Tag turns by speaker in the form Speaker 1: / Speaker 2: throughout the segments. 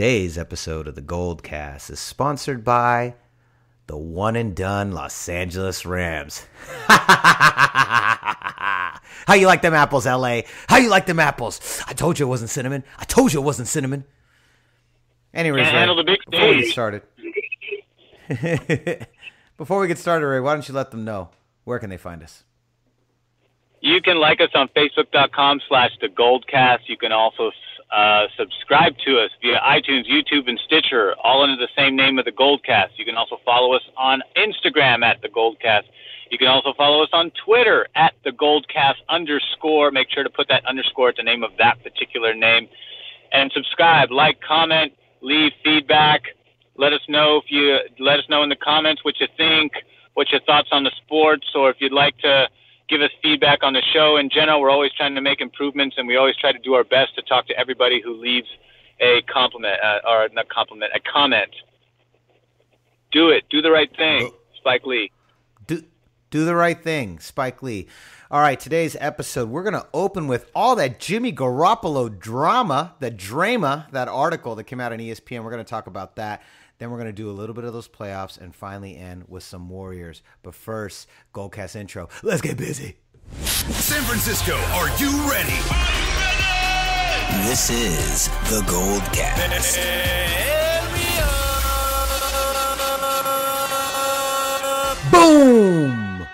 Speaker 1: Today's episode of the GOLDCAST is sponsored by the one and done Los Angeles Rams. How you like them apples, LA? How you like them apples? I told you it wasn't cinnamon. I told you it wasn't cinnamon. Anyways,
Speaker 2: can't handle the big
Speaker 1: before we
Speaker 2: stage.
Speaker 1: get started, before we get started, Ray, why don't you let them know where can they find us?
Speaker 2: You can like us on Facebook.com/theGoldCast. You can also subscribe to us via iTunes, YouTube, and Stitcher, all under the same name of the GOLDCAST. You can also follow us on Instagram at the GOLDCAST. You can also follow us on Twitter at the GOLDCAST_. Make sure to put that underscore at the name of that particular name. And subscribe, like, comment, leave feedback. Let us know in the comments what you think, what your thoughts on the sports, or if you'd like to give us feedback on the show in general. We're always trying to make improvements, and we always try to do our best to talk to everybody who leaves a comment. Do it. Do the right thing, Spike Lee.
Speaker 1: Do the right thing, Spike Lee. All right, today's episode, we're going to open with all that Jimmy Garoppolo drama, that article that came out on ESPN. We're going to talk about that. Then we're going to do a little bit of those playoffs and finally end with some Warriors. But first, GOLDCAST intro. Let's get busy.
Speaker 3: San Francisco, are you ready? This is the GOLDCAST.
Speaker 1: Boom!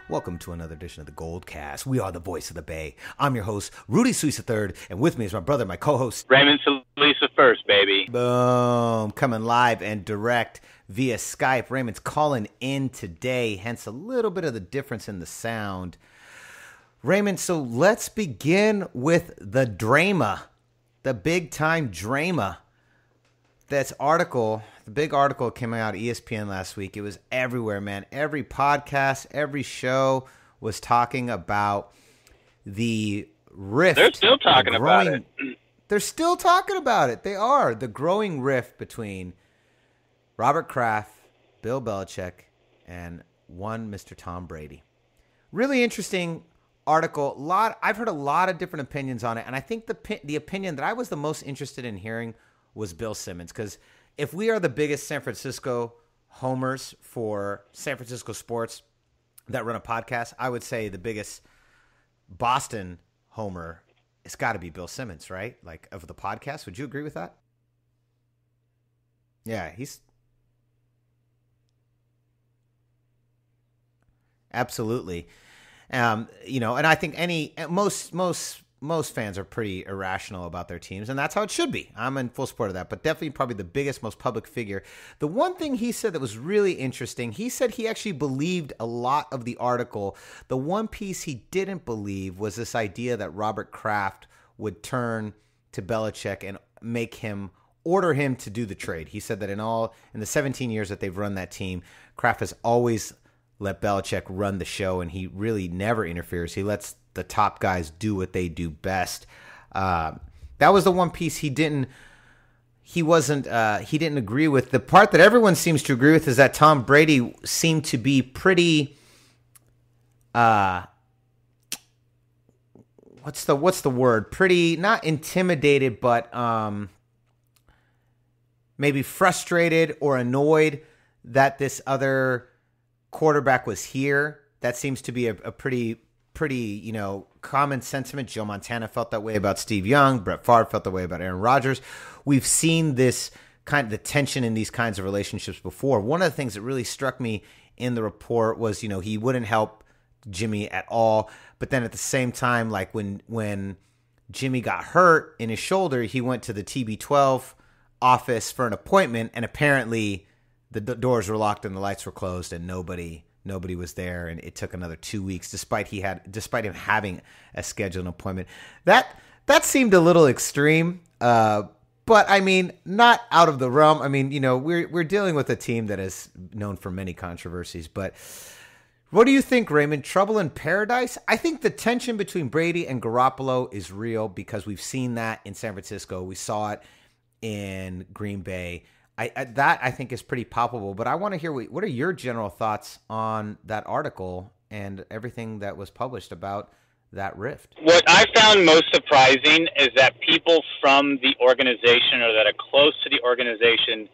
Speaker 1: Welcome to another edition of the GOLDCAST. We are the voice of the Bay. I'm your host, Rudy Solis III, and with me is my brother, my co-host,
Speaker 2: Raymond Solis first, baby.
Speaker 1: Boom. Coming live and direct via Skype. Raymond's calling in today, hence a little bit of the difference in the sound. Raymond, so let's begin with the drama, the big-time drama. This article, the big article came out at ESPN last week. It was everywhere, man. Every podcast, every show was talking about the rift.
Speaker 2: They're still talking about it.
Speaker 1: They're still talking about it. They are. The growing rift between Robert Kraft, Bill Belichick, and one Mr. Tom Brady. Really interesting article. I've heard a lot of different opinions on it, and I think the opinion that I was the most interested in hearing was Bill Simmons, because if we are the biggest San Francisco homers for San Francisco sports that run a podcast, I would say the biggest Boston homer, it's got to be Bill Simmons, right? Like, of the podcast. Would you agree with that? Yeah, he's absolutely. And I think most fans are pretty irrational about their teams, and that's how it should be. I'm in full support of that, but definitely probably the biggest, most public figure. The one thing he said that was really interesting, he said he actually believed a lot of the article. The one piece he didn't believe was this idea that Robert Kraft would turn to Belichick and order him to do the trade. He said that in the 17 years that they've run that team, Kraft has always let Belichick run the show, and he really never interferes. He lets the top guys do what they do best. That was the one piece he didn't agree with. The part that everyone seems to agree with is that Tom Brady seemed to be pretty what's the word? Pretty, not intimidated, but maybe frustrated or annoyed that this other quarterback was here. That seems to be a pretty, common sentiment. Joe Montana felt that way about Steve Young. Brett Favre felt that way about Aaron Rodgers. We've seen this kind of the tension in these kinds of relationships before. One of the things that really struck me in the report was, he wouldn't help Jimmy at all. But then at the same time, like when Jimmy got hurt in his shoulder, he went to the TB12 office for an appointment, and apparently the doors were locked and the lights were closed, and nobody was there, and it took another 2 weeks despite him having a scheduled appointment. That seemed a little extreme, but I mean, not out of the realm. I mean, we're dealing with a team that is known for many controversies. But what do you think, Raymond? Trouble in paradise? I think the tension between Brady and Garoppolo is real because we've seen that in San Francisco. We saw it in Green Bay. I think is pretty palpable, but I want to hear what are your general thoughts on that article and everything that was published about that rift?
Speaker 2: What I found most surprising is that people from the organization or that are close to the organization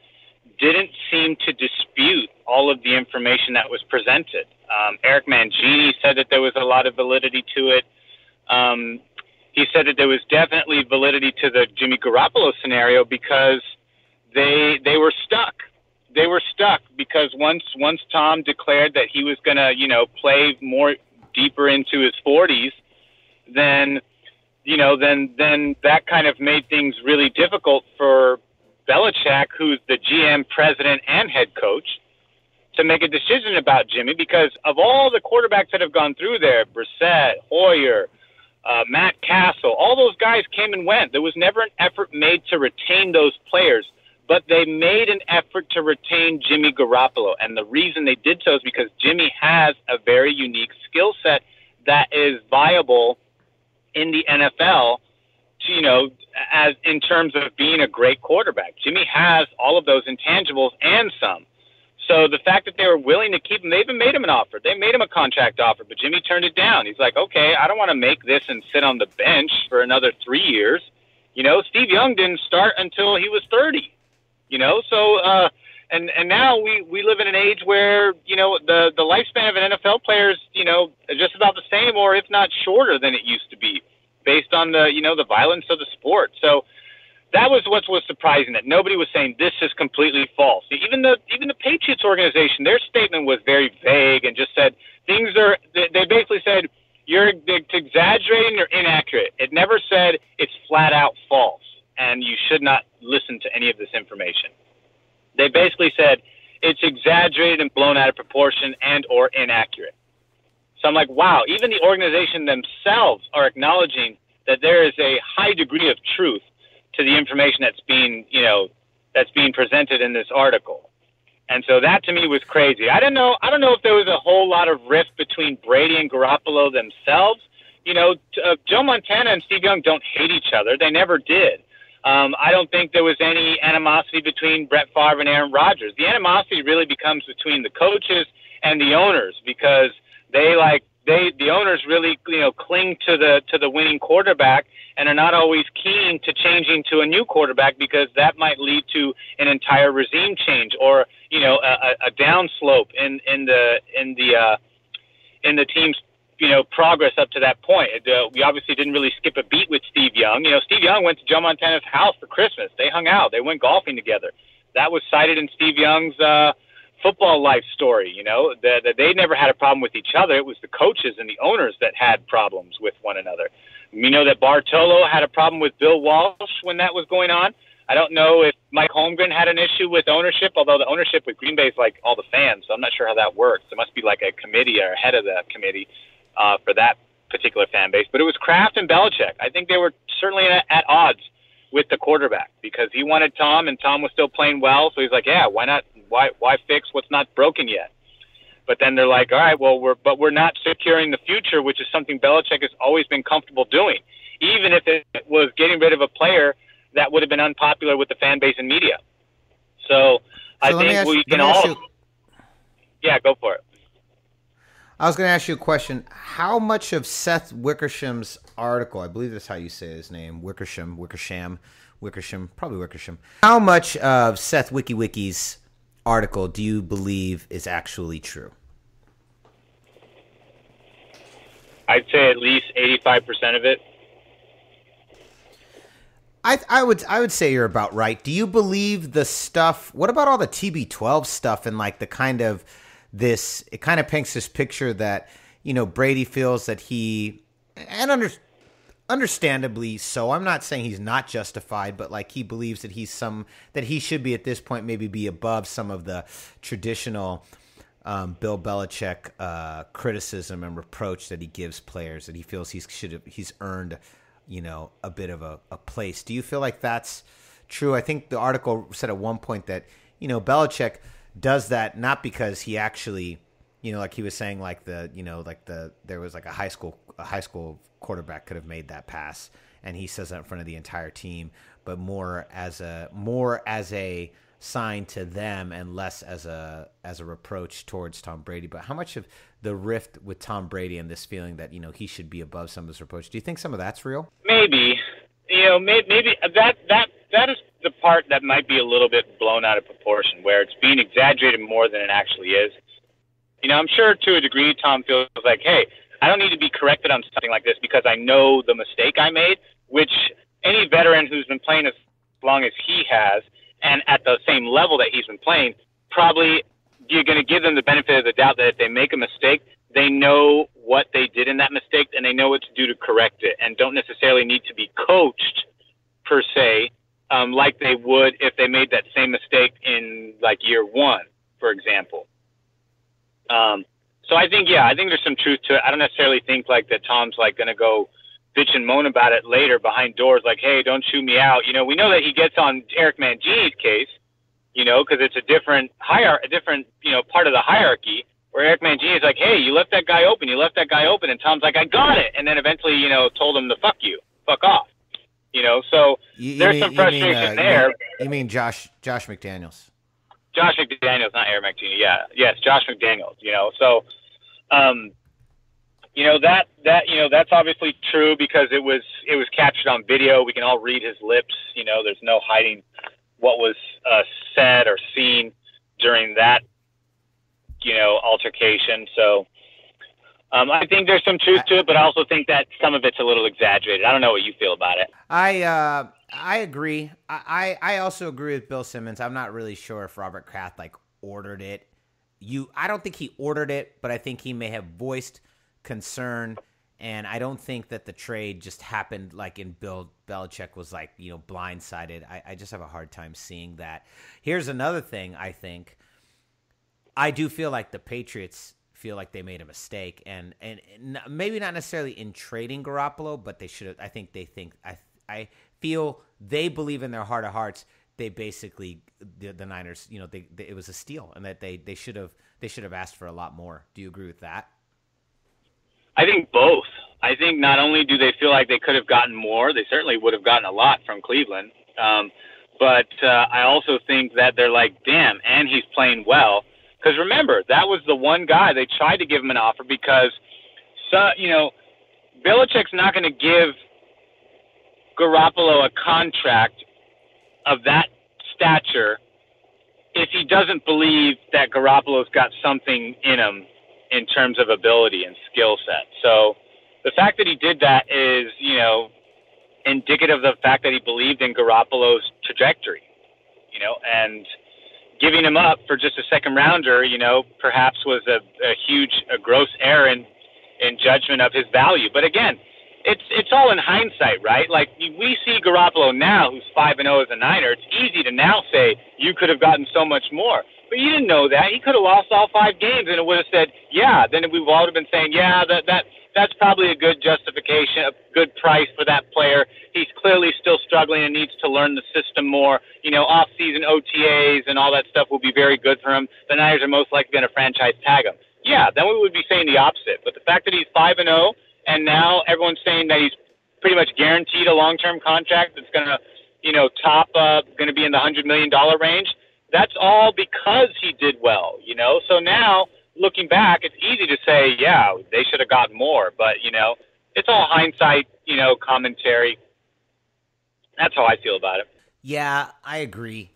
Speaker 2: didn't seem to dispute all of the information that was presented. Eric Mangini said that there was a lot of validity to it. He said that there was definitely validity to the Jimmy Garoppolo scenario because they were stuck. They were stuck because once Tom declared that he was going to, play more deeper into his 40s, then that kind of made things really difficult for Belichick, who's the GM, president, and head coach, to make a decision about Jimmy, because of all the quarterbacks that have gone through there, Brissett, Hoyer, Matt Castle, all those guys came and went. There was never an effort made to retain those players, but they made an effort to retain Jimmy Garoppolo. And the reason they did so is because Jimmy has a very unique skill set that is viable in the NFL, as in terms of being a great quarterback. Jimmy has all of those intangibles and some. So the fact that they were willing to keep him, they even made him an offer. They made him a contract offer, but Jimmy turned it down. He's like, okay, I don't want to make this and sit on the bench for another 3 years. Steve Young didn't start until he was 30. So and now we live in an age where, the lifespan of an NFL player is, just about the same, or if not shorter than it used to be, based on the violence of the sport. So that was what was surprising, that nobody was saying this is completely false. Even the Patriots organization, their statement was very vague and just said they basically said you're exaggerating or inaccurate. It never said it's flat out false and you should not listen to any of this information. They basically said it's exaggerated and blown out of proportion and or inaccurate. So I'm like, wow, even the organization themselves are acknowledging that there is a high degree of truth to the information that's being presented in this article. And so that to me was crazy. I don't know if there was a whole lot of rift between Brady and Garoppolo themselves. Joe Montana and Steve Young don't hate each other. They never did. I don't think there was any animosity between Brett Favre and Aaron Rodgers. The animosity really becomes between the coaches and the owners, because the owners really cling to the winning quarterback and are not always keen to changing to a new quarterback, because that might lead to an entire regime change or a downslope in the team's progress up to that point. We obviously didn't really skip a beat with Steve Young. Steve Young went to Joe Montana's house for Christmas. They hung out. They went golfing together. That was cited in Steve Young's football life story. That they never had a problem with each other. It was the coaches and the owners that had problems with one another. That Bartolo had a problem with Bill Walsh when that was going on. I don't know if Mike Holmgren had an issue with ownership, although the ownership with Green Bay is like all the fans, so I'm not sure how that works. There must be like a committee or a head of the committee for that particular fan base. But it was Kraft and Belichick. I think they were certainly at odds with the quarterback, because he wanted Tom, and Tom was still playing well, so he's like, yeah, why not? Why fix what's not broken yet? But then they're like, all right, well, we're not securing the future, which is something Belichick has always been comfortable doing, even if it was getting rid of a player that would have been unpopular with the fan base and media. So I think we can all. Yeah, go for it.
Speaker 1: I was going to ask you a question. How much of Seth Wickersham's article, I believe that's how you say his name, Wickersham, probably Wickersham. How much of Seth WikiWiki's article do you believe is actually true?
Speaker 2: I'd say at least 85% of it.
Speaker 1: I would say you're about right. Do you believe the stuff? What about all the TB12 stuff and like the kind of this? It kind of paints this picture that Brady feels that he, and understandably so. I'm not saying he's not justified, but like he believes that that he should be at this point maybe be above some of the traditional Bill Belichick criticism and reproach that he gives players, that he feels he's earned a bit of a place. Do you feel like that's true? I think the article said at one point that Belichick does that not because he actually like he was saying there was like a high school quarterback could have made that pass, and he says that in front of the entire team, but more as a sign to them and less as a reproach towards Tom Brady. But how much of the rift with Tom Brady and this feeling that, he should be above some of this reproach, do you think some of that's real?
Speaker 2: Maybe. Maybe that is the part that might be a little bit blown out of proportion, where it's being exaggerated more than it actually is. I'm sure to a degree Tom feels like, hey, I don't need to be corrected on something like this because I know the mistake I made, which any veteran who's been playing as long as he has and at the same level that he's been playing, probably you're going to give them the benefit of the doubt that if they make a mistake, they know what they did in that mistake and they know what to do to correct it and don't necessarily need to be coached per se, like they would if they made that same mistake in like year one, for example. So I think there's some truth to it. I don't necessarily think like that Tom's like going to go bitch and moan about it later behind doors like, hey, don't chew me out. We know that he gets on Eric Mangini's case, because it's a different part of the hierarchy where Eric Mangini is like, hey, you left that guy open. And Tom's like, I got it. And then eventually, told him to fuck off. So there's some frustration there.
Speaker 1: You mean Josh McDaniels?
Speaker 2: Josh McDaniels, not Eric Mangini. Yeah. Yes. Josh McDaniels, So, that's obviously true because it was captured on video. We can all read his lips. There's no hiding what was said or seen during that, altercation. So I think there's some truth to it, but I also think that some of it's a little exaggerated. I don't know what you feel about it.
Speaker 1: I agree. I also agree with Bill Simmons. I'm not really sure if Robert Kraft ordered it. I don't think he ordered it, but I think he may have voiced concern. And I don't think that the trade just happened in Bill Belichick was blindsided. I just have a hard time seeing that. Here's another thing I think. I do feel like the Patriots feel like they made a mistake, and maybe not necessarily in trading Garoppolo, but they should have. I feel they believe in their heart of hearts. They basically the Niners, it was a steal, and that they should have asked for a lot more. Do you agree with that?
Speaker 2: I think both. I think not only do they feel like they could have gotten more, they certainly would have gotten a lot from Cleveland. But I also think that they're like, damn, and he's playing well. Because remember, that was the one guy they tried to give him an offer because, Belichick's not going to give Garoppolo a contract of that stature if he doesn't believe that Garoppolo's got something in him in terms of ability and skill set. So the fact that he did that is, indicative of the fact that he believed in Garoppolo's trajectory, and giving him up for just a second rounder, perhaps was a gross error in judgment of his value. But again, it's all in hindsight, right? Like we see Garoppolo now, who's 5-0 as a Niner. It's easy to now say you could have gotten so much more, but you didn't know that. He could have lost all 5 games, and it would have said, yeah. Then we all would have been saying, yeah, that's probably a good justification, a good price for that player. He's clearly still struggling and needs to learn the system more. Off-season OTAs and all that stuff will be very good for him. The Niners are most likely going to franchise tag him. Yeah, then we would be saying the opposite. But the fact that he's 5-0 and now everyone's saying that he's pretty much guaranteed a long-term contract that's going to, top going to be in the $100 million range, that's all because he did well, So now, looking back, it's easy to say, yeah, they should have gotten more. But, it's all hindsight, commentary. That's how I feel about it.
Speaker 1: Yeah, I agree.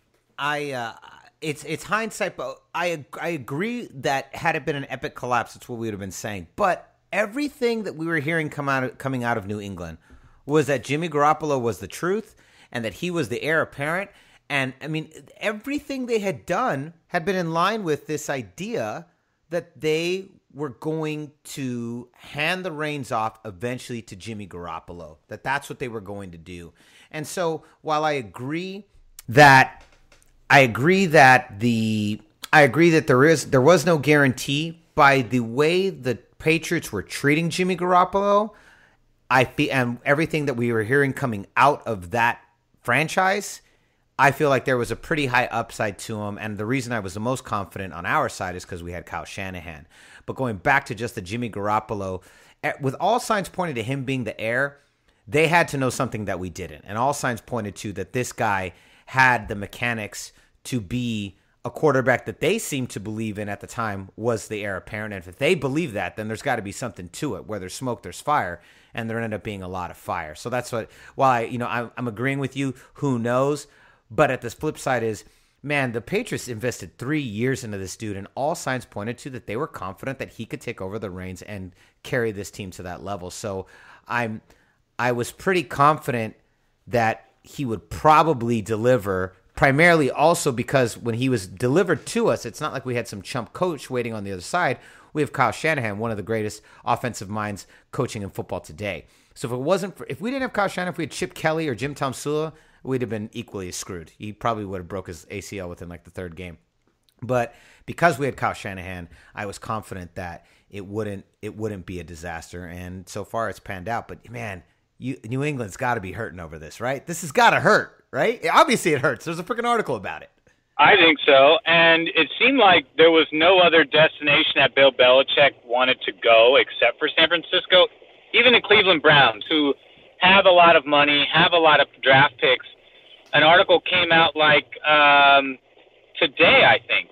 Speaker 1: It's hindsight, but I agree that had it been an epic collapse, that's what we would have been saying. But everything that we were hearing coming out of New England was that Jimmy Garoppolo was the truth and that he was the heir apparent. And, I mean, everything they had done had been in line with this idea that they were going to hand the reins off eventually to Jimmy Garoppolo, that's what they were going to do. And so while I agree that there was no guarantee, by the way the Patriots were treating Jimmy Garoppolo, and everything that we were hearing coming out of that franchise, I feel like there was a pretty high upside to him. And the reason I was the most confident on our side is because we had Kyle Shanahan. But going back to just the Jimmy Garoppolo, with all signs pointing to him being the heir, they had to know something that we didn't. And all signs pointed to that this guy had the mechanics to be a quarterback that they seemed to believe in at the time was the heir apparent. And if they believe that, then there's got to be something to it. Where there's smoke, there's fire, and there ended up being a lot of fire. So that's why I'm agreeing with you. Who knows? But at the flip side is, man, the Patriots invested 3 years into this dude, and all signs pointed to that they were confident that he could take over the reins and carry this team to that level. So I was pretty confident that he would probably deliver, primarily also because when he was delivered to us, it's not like we had some chump coach waiting on the other side. We have Kyle Shanahan, one of the greatest offensive minds coaching in football today. So if we didn't have Kyle Shanahan, if we had Chip Kelly or Jim Tomsula, we'd have been equally screwed. He probably would have broke his ACL within like the third game. But because we had Kyle Shanahan, I was confident that it wouldn't be a disaster. And so far it's panned out. But man, New England's got to be hurting over this, right? This has got to hurt, right? Obviously it hurts. There's a freaking article about it.
Speaker 2: I think so. And it seemed like there was no other destination that Bill Belichick wanted to go except for San Francisco. Even the Cleveland Browns, who have a lot of money, have a lot of draft picks. An article came out today, I think.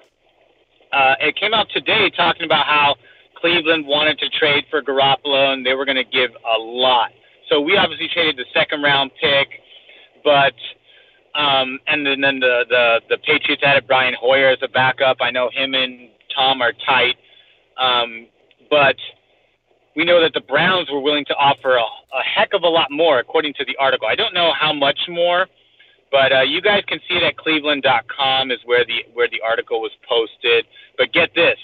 Speaker 2: It came out today talking about how Cleveland wanted to trade for Garoppolo, and they were going to give a lot. So we obviously traded the second-round pick, but and then the Patriots added Brian Hoyer as a backup. I know him and Tom are tight, but we know that the Browns were willing to offer a heck of a lot more, according to the article. I don't know how much more, but you guys can see it at Cleveland.com is where the article was posted. But get this.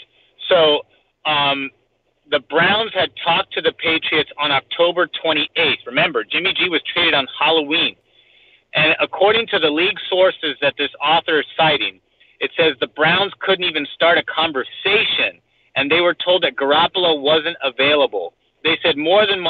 Speaker 2: So the Browns had talked to the Patriots on October 28th. Remember, Jimmy G was traded on Halloween. And according to the league sources that this author is citing, it says the Browns couldn't even start a conversation, and they were told that Garoppolo wasn't available. They said more than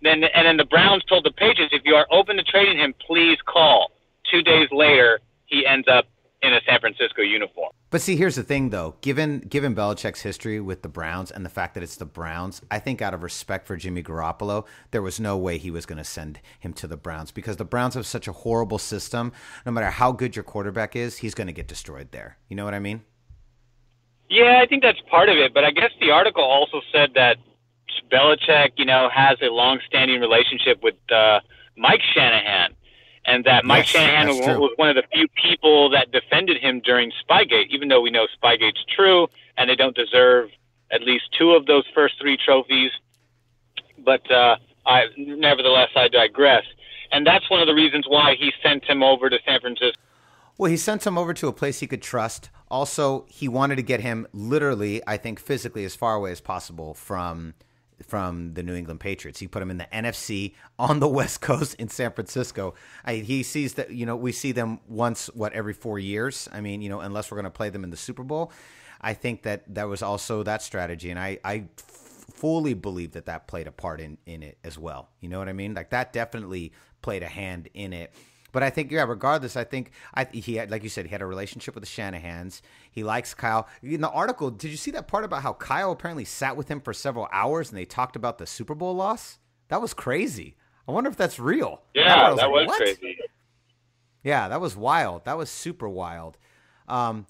Speaker 2: then the Browns told the Patriots, if you are open to trading him, please call. 2 days later, he ends up in a San Francisco uniform.
Speaker 1: But see, here's the thing, though. Given Belichick's history with the Browns and the fact that it's the Browns, I think out of respect for Jimmy Garoppolo, there was no way he was going to send him to the Browns because the Browns have such a horrible system. No matter how good your quarterback is, he's going to get destroyed there. You know what I mean?
Speaker 2: Yeah, I think that's part of it. But I guess the article also said that Belichick, has a long-standing relationship with Mike Shanahan. And that Mike Shanahan was one of the few people that defended him during Spygate, even though we know Spygate's true and they don't deserve at least 2 of those first 3 trophies. But nevertheless, I digress. And that's one of the reasons why he sent him over to San Francisco.
Speaker 1: Well, he sent him over to a place he could trust. Also, he wanted to get him literally, I think physically, as far away as possible from the New England Patriots. He put him in the NFC on the West Coast in San Francisco. He sees that, we see them once, every 4 years. I mean, unless we're going to play them in the Super Bowl. I think that was also that strategy. And I fully believe that played a part in it as well. You know what I mean? Like that definitely played a hand in it. But I think, regardless, I think he had, like you said, he had a relationship with the Shanahans. He likes Kyle. In the article, did you see that part about how Kyle apparently sat with him for several hours and they talked about the Super Bowl loss? That was crazy. I wonder if that's real.
Speaker 2: Yeah, that was crazy.
Speaker 1: Yeah, that was wild. That was super wild. But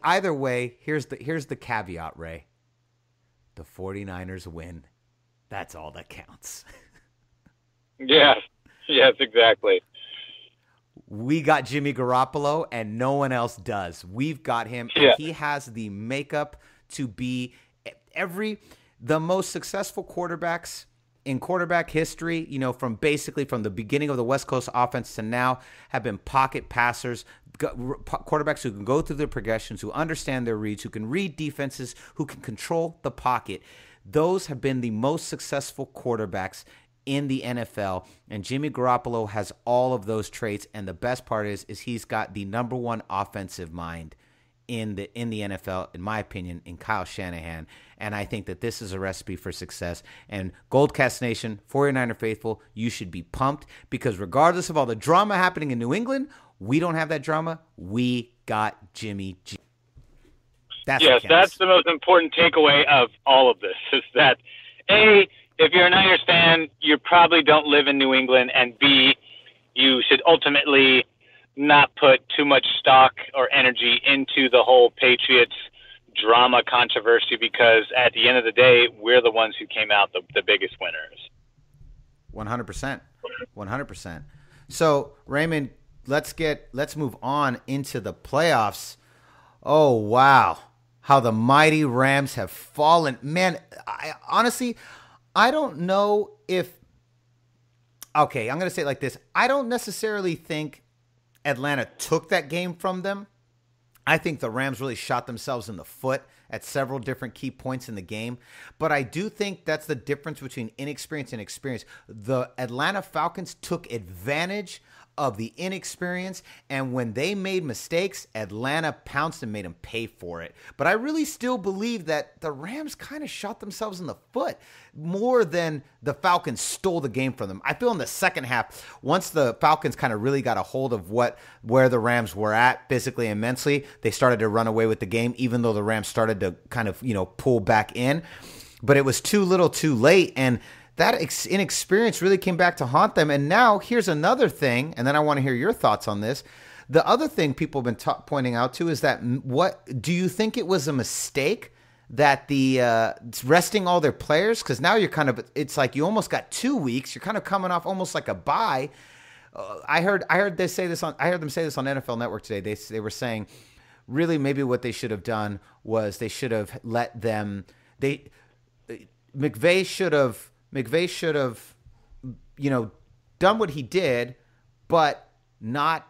Speaker 1: either way, here's the caveat, Ray. The 49ers win. That's all that counts.
Speaker 2: Yes, exactly.
Speaker 1: We got Jimmy Garoppolo, and no one else does. We've got him, and he has the makeup to be the most successful quarterbacks in quarterback history, from the beginning of the West Coast offense to now, have been pocket passers, quarterbacks who can go through their progressions, who understand their reads, who can read defenses, who can control the pocket. Those have been the most successful quarterbacks in the NFL, and Jimmy Garoppolo has all of those traits. And the best part is he's got the number one offensive mind in the NFL, in my opinion, in Kyle Shanahan. And I think that this is a recipe for success. And GOLDCAST Nation, 49er faithful, you should be pumped because regardless of all the drama happening in New England, we don't have that drama. We got Jimmy G.
Speaker 2: That's the most important takeaway of all of this is that if you're a Niners fan, you probably don't live in New England, and B, you should ultimately not put too much stock or energy into the whole Patriots drama controversy, because at the end of the day, we're the ones who came out the biggest winners.
Speaker 1: 100%. 100%. So, Raymond, let's move on into the playoffs. Oh, wow. How the mighty Rams have fallen. Man, honestly, I don't know if – okay, I'm going to say it like this. I don't necessarily think Atlanta took that game from them. I think the Rams really shot themselves in the foot at several different key points in the game. But I do think that's the difference between inexperience and experience. The Atlanta Falcons took advantage of the inexperience, and when they made mistakes, Atlanta pounced and made them pay for it. But I really still believe that the Rams kind of shot themselves in the foot more than the Falcons stole the game from them. I feel in the second half, once the Falcons kind of really got a hold of where the Rams were at physically and mentally, they started to run away with the game, even though the Rams started to kind of, pull back in. But it was too little too late, and that inexperience really came back to haunt them. And now here's another thing, and then I want to hear your thoughts on this. The other thing people have been pointing out to is that what do you think it was a mistake that the resting all their players? Because now you're kind of, it's like you almost got 2 weeks. You're kind of coming off almost like a bye. I heard them say this on NFL Network today. They were saying really maybe what they should have done was they should have let them. McVay should have, done what he did, but not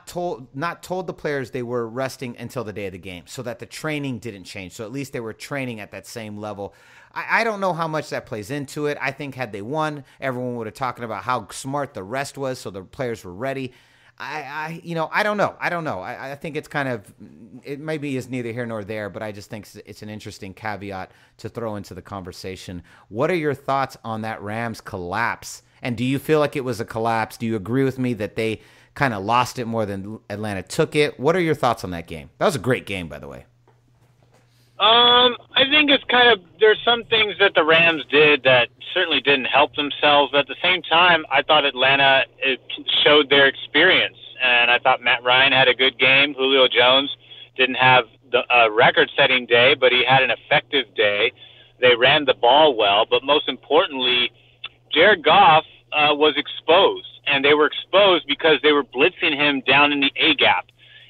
Speaker 1: told the players they were resting until the day of the game, so that the training didn't change. So at least they were training at that same level. I don't know how much that plays into it. I think had they won, everyone would have talking about how smart the rest was, so the players were ready. I don't know. I think it's kind of, it maybe is neither here nor there, but I just think it's an interesting caveat to throw into the conversation. What are your thoughts on that Rams collapse? And do you feel like it was a collapse? Do you agree with me that they kind of lost it more than Atlanta took it? What are your thoughts on that game? That was a great game, by the way.
Speaker 2: I think it's kind of, there's some things that the Rams did that certainly didn't help themselves, but at the same time, I thought Atlanta showed their experience, and I thought Matt Ryan had a good game. Julio Jones didn't have the record-setting day, but he had an effective day. They ran the ball well, but most importantly, Jared Goff was exposed, and they were exposed because they were blitzing him down in the A-gap,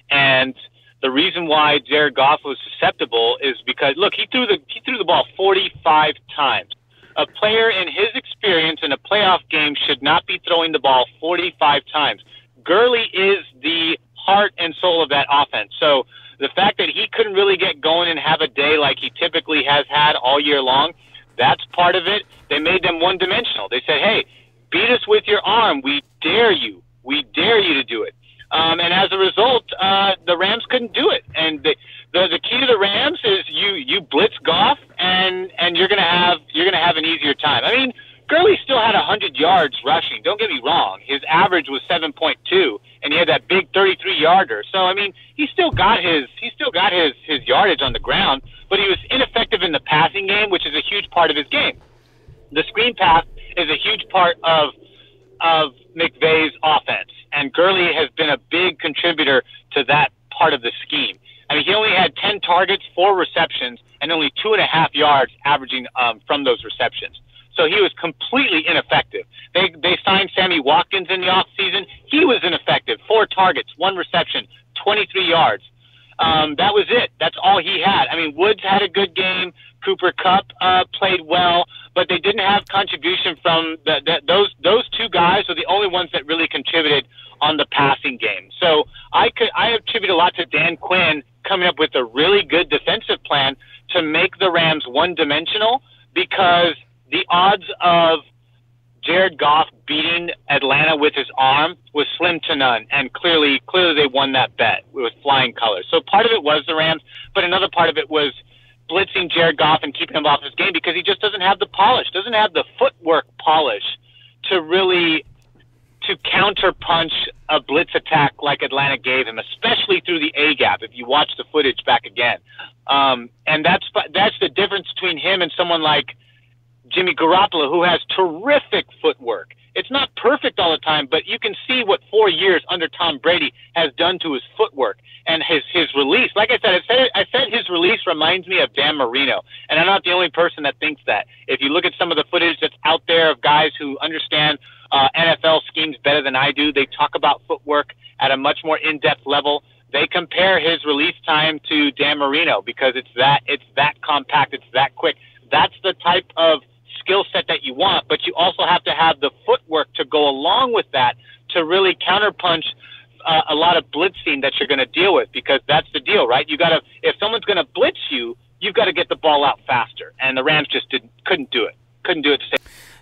Speaker 2: and the reason why Jared Goff was susceptible is because, look, he threw the ball 45 times. A player in his experience in a playoff game should not be throwing the ball 45 times. Gurley is the heart and soul of that offense. So the fact that he couldn't really get going and have a day like he typically has had all year long, that's part of it. They made them one-dimensional. They said, hey, beat us with your arm. We dare you. We dare you to do it. And as a result, the Rams couldn't do it. And the key to the Rams is you blitz Goff, and you're gonna have an easier time. I mean, Gurley still had 100 yards rushing. Don't get me wrong; his average was 7.2, and he had that big 33-yarder. So I mean, he still got his yardage on the ground, but he was ineffective in the passing game, which is a huge part of his game. The screen pass is a huge part of McVay's offense, and Gurley has been a big contributor to that part of the scheme. I mean, he only had 10 targets, 4 receptions, and only 2.5 yards averaging from those receptions. So he was completely ineffective. They signed Sammy Watkins in the offseason. He was ineffective. 4 targets, 1 reception, 23 yards. That was it. That's all he had. I mean, Woods had a good game. Cooper Kupp played well, but they didn't have contribution from those 2 guys are the only ones that really contributed on the passing game. So I attribute a lot to Dan Quinn coming up with a really good defensive plan to make the Rams one-dimensional, because the odds of Jared Goff beating Atlanta with his arm was slim to none, and clearly they won that bet with flying colors. So part of it was the Rams, but another part of it was blitzing Jared Goff and keeping him off his game, because he just doesn't have the polish, doesn't have the footwork polish to really counter-punch a blitz attack like Atlanta gave him, especially through the A-gap, if you watch the footage back again. And that's the difference between him and someone like Jimmy Garoppolo, who has terrific footwork. It's not perfect all the time, but you can see what 4 years under Tom Brady has done to his footwork and his release. Like I said his release reminds me of Dan Marino, and I'm not the only person that thinks that. If you look at some of the footage that's out there of guys who understand NFL schemes better than I do, they talk about footwork at a much more in-depth level. They compare his release time to Dan Marino because it's that compact, it's that quick. That's the type of skill set that you want, but you also have to have the footwork to go along with that to really counterpunch a lot of blitzing that you're going to deal with, because that's the deal, right? If someone's going to blitz you, you've got to get the ball out faster, and the Rams just couldn't do it. To save.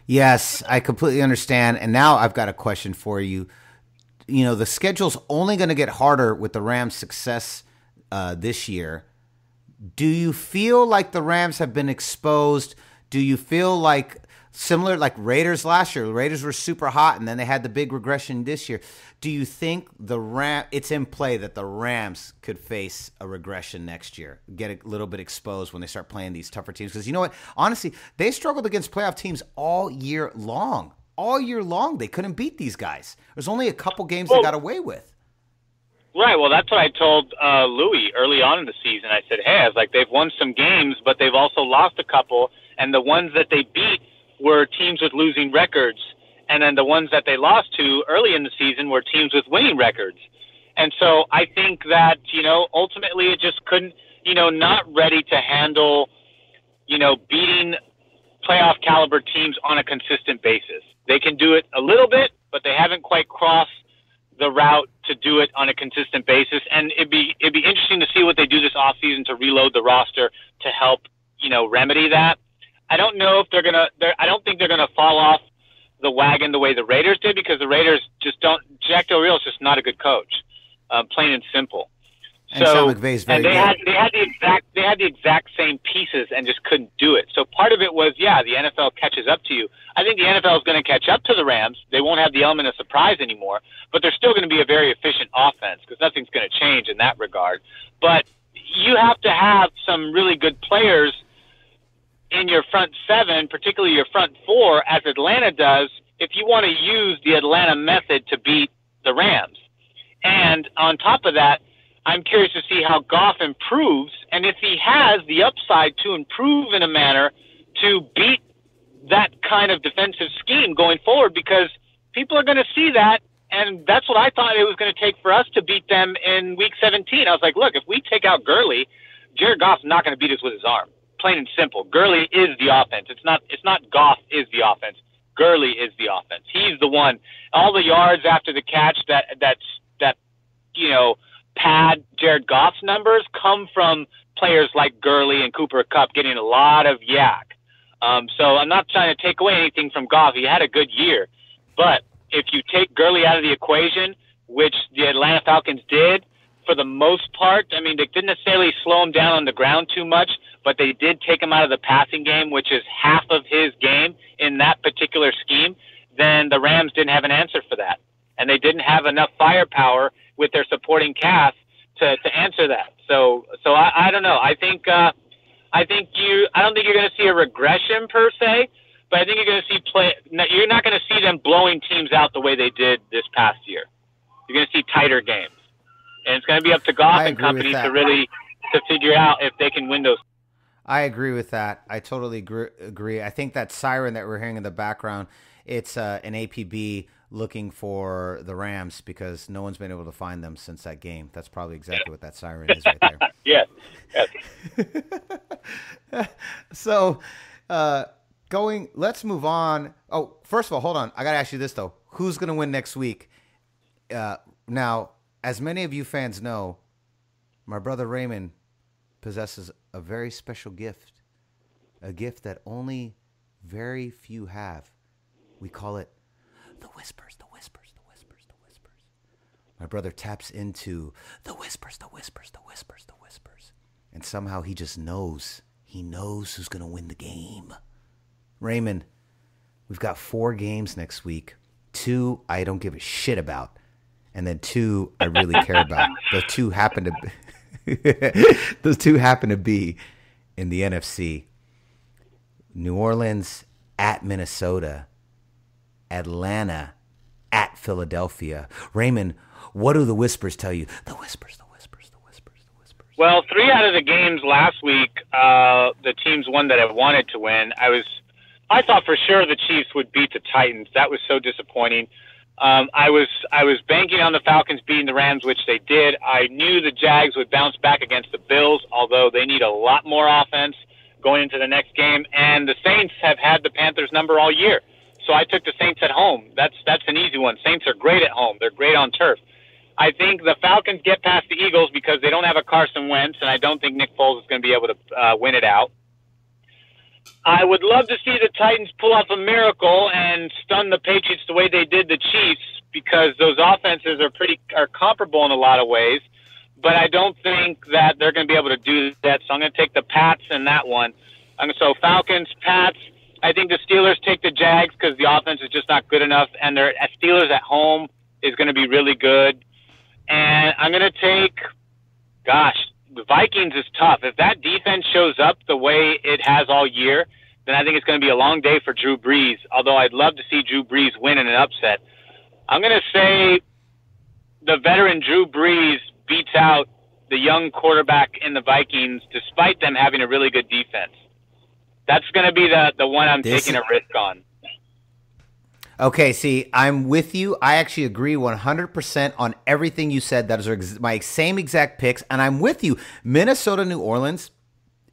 Speaker 1: Yes, I completely understand. And now I've got a question for you. You know, the schedule's only going to get harder with the Rams' success this year. Do you feel like the Rams have been exposed? Do you feel like similar like Raiders last year? The Raiders were super hot, and then they had the big regression this year. Do you think it's in play that the Rams could face a regression next year, get a little bit exposed when they start playing these tougher teams? Because you know what? Honestly, they struggled against playoff teams all year long. All year long, they couldn't beat these guys. There's only a couple games they got away with.
Speaker 2: Right. Well, that's what I told Louis early on in the season. I said, hey, they've won some games, but they've also lost a couple, and the ones that they beat were teams with losing records. And then the ones that they lost to early in the season were teams with winning records. And so I think that, ultimately it just couldn't, not ready to handle, beating playoff caliber teams on a consistent basis. They can do it a little bit, but they haven't quite crossed the route to do it on a consistent basis. And it'd be interesting to see what they do this offseason to reload the roster to help, remedy that. I don't know if I don't think they're going to fall off the wagon the way the Raiders did, because the Raiders just don't. Jack Del Rio is just not a good coach, plain and simple.
Speaker 1: And Sean McVay's very good.
Speaker 2: They had the exact same pieces and just couldn't do it. So part of it was, the NFL catches up to you. I think the NFL is going to catch up to the Rams. They won't have the element of surprise anymore, but they're still going to be a very efficient offense because nothing's going to change in that regard. But you have to have some really good players in your front seven, particularly your front four, as Atlanta does, if you want to use the Atlanta method to beat the Rams. And on top of that, I'm curious to see how Goff improves, and if he has the upside to improve in a manner to beat that kind of defensive scheme going forward, because people are going to see that, and that's what I thought it was going to take for us to beat them in Week 17. I was like, look, if we take out Gurley, Jared Goff's not going to beat us with his arm. Plain and simple. Gurley is the offense. It's not Goff is the offense. Gurley is the offense. He's the one. All the yards after the catch that pad Jared Goff's numbers come from players like Gurley and Cooper Kupp getting a lot of yak. So I'm not trying to take away anything from Goff. He had a good year. But if you take Gurley out of the equation, which the Atlanta Falcons did for the most part, I mean, they didn't necessarily slow him down on the ground too much, but they did take him out of the passing game, which is half of his game in that particular scheme, then the Rams didn't have an answer for that. And they didn't have enough firepower with their supporting cast to answer that. So I don't know. I don't think you're going to see a regression per se, but I think you're going to see you're not going to see them blowing teams out the way they did this past year. You're going to see tighter games. And it's going to be up to Goff and company to figure out if they can win those.
Speaker 1: I agree with that. I totally agree. I think that siren that we're hearing in the background, it's an APB looking for the Rams because no one's been able to find them since that game. That's probably exactly what that siren is right there.
Speaker 2: Yes.
Speaker 1: So let's move on. Oh, first of all, hold on. I got to ask you this, though. Who's going to win next week? Now, as many of you fans know, my brother Raymond possesses a very special gift, a gift that only very few have. We call it the whispers, the whispers, the whispers, the whispers. My brother taps into the whispers, the whispers, the whispers, the whispers. And somehow he just knows. He knows who's going to win the game. Raymond, we've got 4 games next week. 2 I don't give a shit about. And then 2 I really care about. Those two happen to be in the NFC. New Orleans at Minnesota. Atlanta at Philadelphia. Raymond, what do the whispers tell you? The whispers.
Speaker 2: Well, 3 out of the games last week, the teams won that I wanted to win. I thought for sure the Chiefs would beat the Titans. That was so disappointing. I was banking on the Falcons beating the Rams, which they did. I knew the Jags would bounce back against the Bills, although they need a lot more offense going into the next game. And the Saints have had the Panthers number all year. So I took the Saints at home. That's an easy one. Saints are great at home. They're great on turf. I think the Falcons get past the Eagles because they don't have a Carson Wentz, and I don't think Nick Foles is going to be able to win it out. I would love to see the Titans pull off a miracle and stun the Patriots the way they did the Chiefs, because those offenses are comparable in a lot of ways, but I don't think that they're going to be able to do that. So I'm going to take the Pats in that one. So Falcons, Pats. I think the Steelers take the Jags because the offense is just not good enough, and their Steelers at home is going to be really good. And I'm going to take, the Vikings is tough. If that defense shows up the way it has all year, then I think it's going to be a long day for Drew Brees, although I'd love to see Drew Brees win in an upset. I'm going to say the veteran Drew Brees beats out the young quarterback in the Vikings, despite them having a really good defense. That's going to be the one I'm taking a risk on.
Speaker 1: Okay, see, I'm with you. I actually agree 100% on everything you said. That is my same exact picks, and I'm with you. Minnesota, New Orleans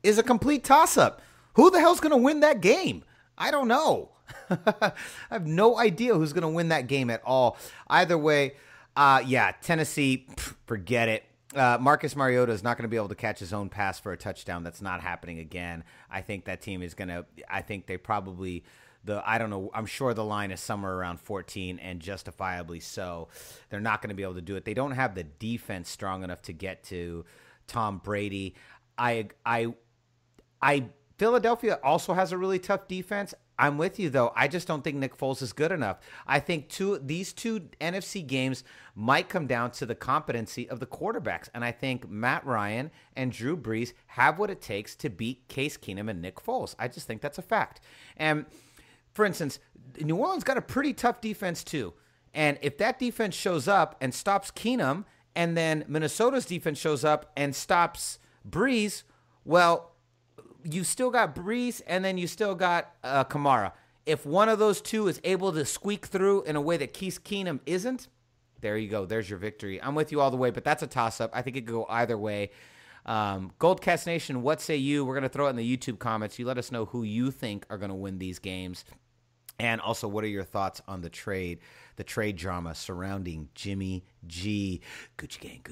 Speaker 1: is a complete toss-up. Who the hell's going to win that game? I don't know. I have no idea who's going to win that game at all. Either way, Tennessee, forget it. Marcus Mariota is not going to be able to catch his own pass for a touchdown. That's not happening again. I think that team is going to – I think they probably – I don't know. I'm sure the line is somewhere around 14, and justifiably so. They're not going to be able to do it. They don't have the defense strong enough to get to Tom Brady. Philadelphia also has a really tough defense. I'm with you, though. I just don't think Nick Foles is good enough. I think these two NFC games might come down to the competency of the quarterbacks, and I think Matt Ryan and Drew Brees have what it takes to beat Case Keenum and Nick Foles. I just think that's a fact. And for instance, New Orleans got a pretty tough defense too. And if that defense shows up and stops Keenum, and then Minnesota's defense shows up and stops Brees, well, you still got Brees, and then you still got Kamara. If one of those two is able to squeak through in a way that Case Keenum isn't, there you go. There's your victory. I'm with you all the way, but that's a toss-up. I think it could go either way. GOLDCAST Nation, what say you? We're going to throw it in the YouTube comments. You let us know who you think are going to win these games. And also, what are your thoughts on the trade drama surrounding Jimmy G? Gucci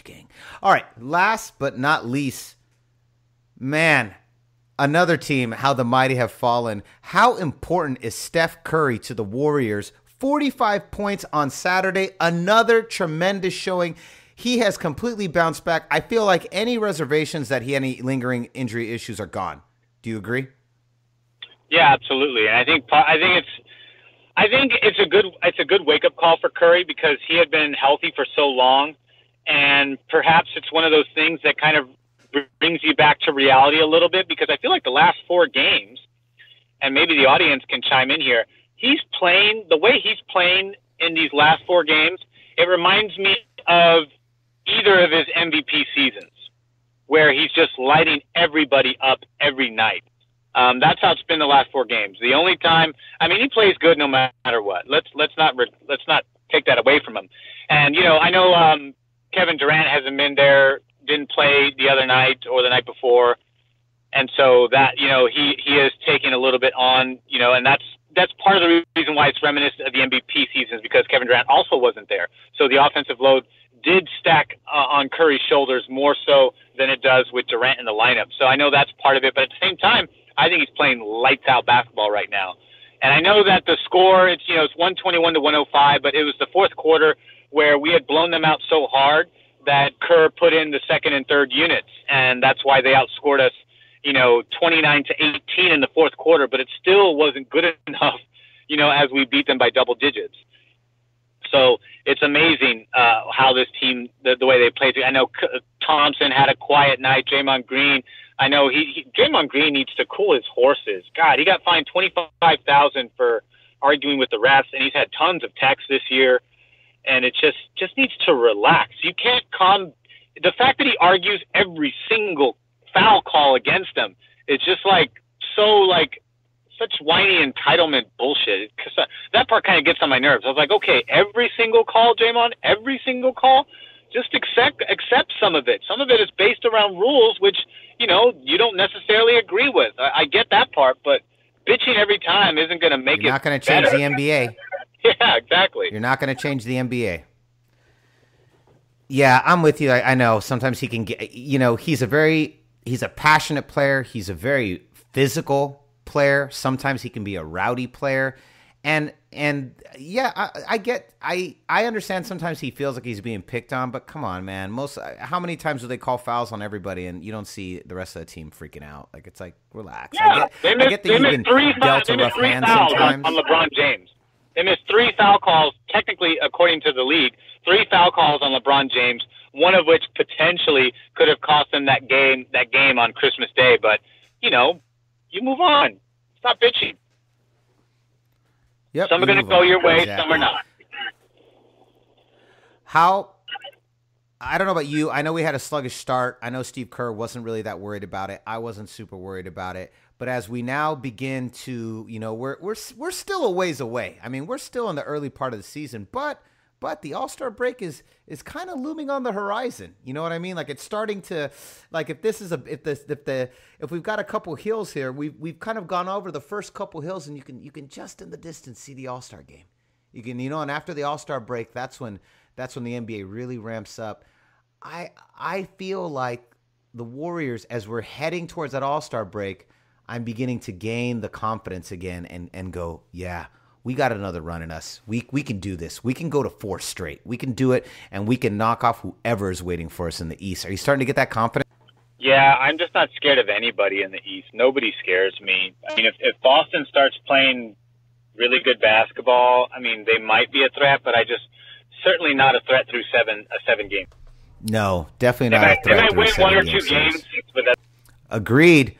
Speaker 1: gang. All right, last but not least, man, another team, how the mighty have fallen. How important is Steph Curry to the Warriors? 45 points on Saturday, another tremendous showing. He has completely bounced back. I feel like any reservations that he had any lingering injury issues are gone. Do you agree?
Speaker 2: Yeah, absolutely. And I think it's a good wake up call for Curry, because he had been healthy for so long, and perhaps it's one of those things that kind of brings you back to reality a little bit, because I feel like the last 4 games, and maybe the audience can chime in here, the way he's playing in these last 4 games, it reminds me of either of his MVP seasons, where he's just lighting everybody up every night. That's how it's been the last 4 games. The only time, he plays good no matter what. Let's not take that away from him. And I know Kevin Durant hasn't been there, didn't play the other night or the night before, and so that he is taking a little bit on, and that's part of the reason why it's reminiscent of the MVP seasons, because Kevin Durant also wasn't there. So the offensive load did stack on Curry's shoulders more so than it does with Durant in the lineup. So I know that's part of it, but at the same time, I think he's playing lights out basketball right now. And I know that the score, it's 121-105, but it was the fourth quarter where we had blown them out so hard that Kerr put in the second and third units, and that's why they outscored us, 29-18 in the fourth quarter, but it still wasn't good enough, as we beat them by double digits. So it's amazing how this team, the way they played. I know Thompson had a quiet night. Draymond Green, I know Draymond Green needs to cool his horses. God, he got fined $25,000 for arguing with the refs, and he's had tons of texts this year, and it just needs to relax. You can't the fact that he argues every single foul call against him, it's just such whiny entitlement bullshit. That part kind of gets on my nerves. I was like, okay, every single call, Draymond, every single call, just accept some of it. Some of it is based around rules, which, you don't necessarily agree with. I get that part, but bitching every time isn't going to make
Speaker 1: You're not going to change the NBA.
Speaker 2: Yeah, exactly.
Speaker 1: You're not going to change the NBA. Yeah, I'm with you. I know sometimes he can get, he's a passionate player. He's a very physical player. Sometimes he can be a rowdy player. And yeah, I understand sometimes he feels like he's being picked on, but come on, man. How many times do they call fouls on everybody and you don't see the rest of the team freaking out? Like, it's like, relax.
Speaker 2: Yeah,
Speaker 1: I get that you've been dealt a rough hand sometimes.
Speaker 2: On LeBron James. They missed 3 foul calls, technically, according to the league, 3 foul calls on LeBron James, one of which potentially could have cost them that game on Christmas Day. But, you move on. Stop bitching.
Speaker 1: Yep,
Speaker 2: some are going to go your way,
Speaker 1: exactly.
Speaker 2: Some are not.
Speaker 1: I don't know about you. I know we had a sluggish start. I know Steve Kerr wasn't really that worried about it. I wasn't super worried about it. But as we now begin to, we're still a ways away. I mean, we're still in the early part of the season, but the All-Star break is kind of looming on the horizon. You know what I mean? Like, it's starting to, like, if we've got a couple hills here, we've kind of gone over the first couple hills, and you can just in the distance see the All-Star game. You can, and after the All-Star break, that's when the NBA really ramps up. I feel like the Warriors, as we're heading towards that All-Star break, I'm beginning to gain the confidence again and go, yeah, we got another run in us. We can do this. We can go to 4 straight. We can do it, and we can knock off whoever is waiting for us in the East. Are you starting to get that confidence?
Speaker 2: Yeah, I'm just not scared of anybody in the East. Nobody scares me. I mean, if Boston starts playing really good basketball, I mean, they might be a threat, but certainly not a threat through a 7-game.
Speaker 1: No, definitely not a threat through 7 games.
Speaker 2: They might win 1 or 2 games, but that's...
Speaker 1: Agreed.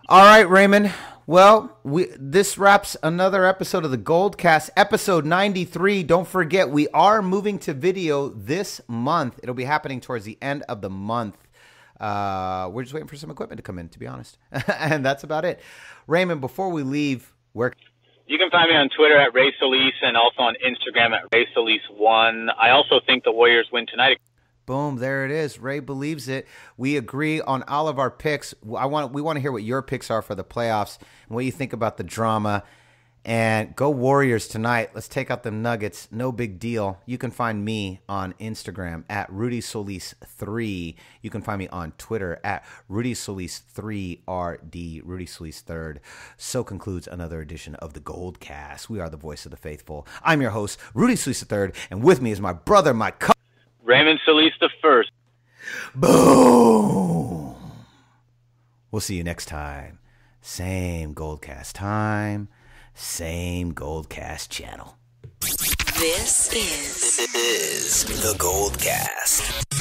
Speaker 1: All right, Raymond. Well, this wraps another episode of the GOLDCAST, episode 93. Don't forget, we are moving to video this month. It'll be happening towards the end of the month. We're just waiting for some equipment to come in, to be honest. And that's about it. Raymond, before we leave, where...
Speaker 2: You can find me on Twitter at Ray Solis and also on Instagram at Ray Solis1. I also think the Warriors win tonight.
Speaker 1: Boom, there it is. Ray believes it. We agree on all of our picks. We want to hear what your picks are for the playoffs and what you think about the drama. And go Warriors tonight. Let's take out them Nuggets. No big deal. You can find me on Instagram at Rudy Solis 3. You can find me on Twitter at Rudy Solis 3RD, Rudy Solis 3rd. So concludes another edition of the GOLDCAST. We are the voice of the faithful. I'm your host, Rudy Solis 3rd, and with me is my brother, my cousin,
Speaker 2: Raymond Solis the First.
Speaker 1: Boom. We'll see you next time. Same GOLDCAST time, same GOLDCAST channel.
Speaker 3: This is the GOLDCAST.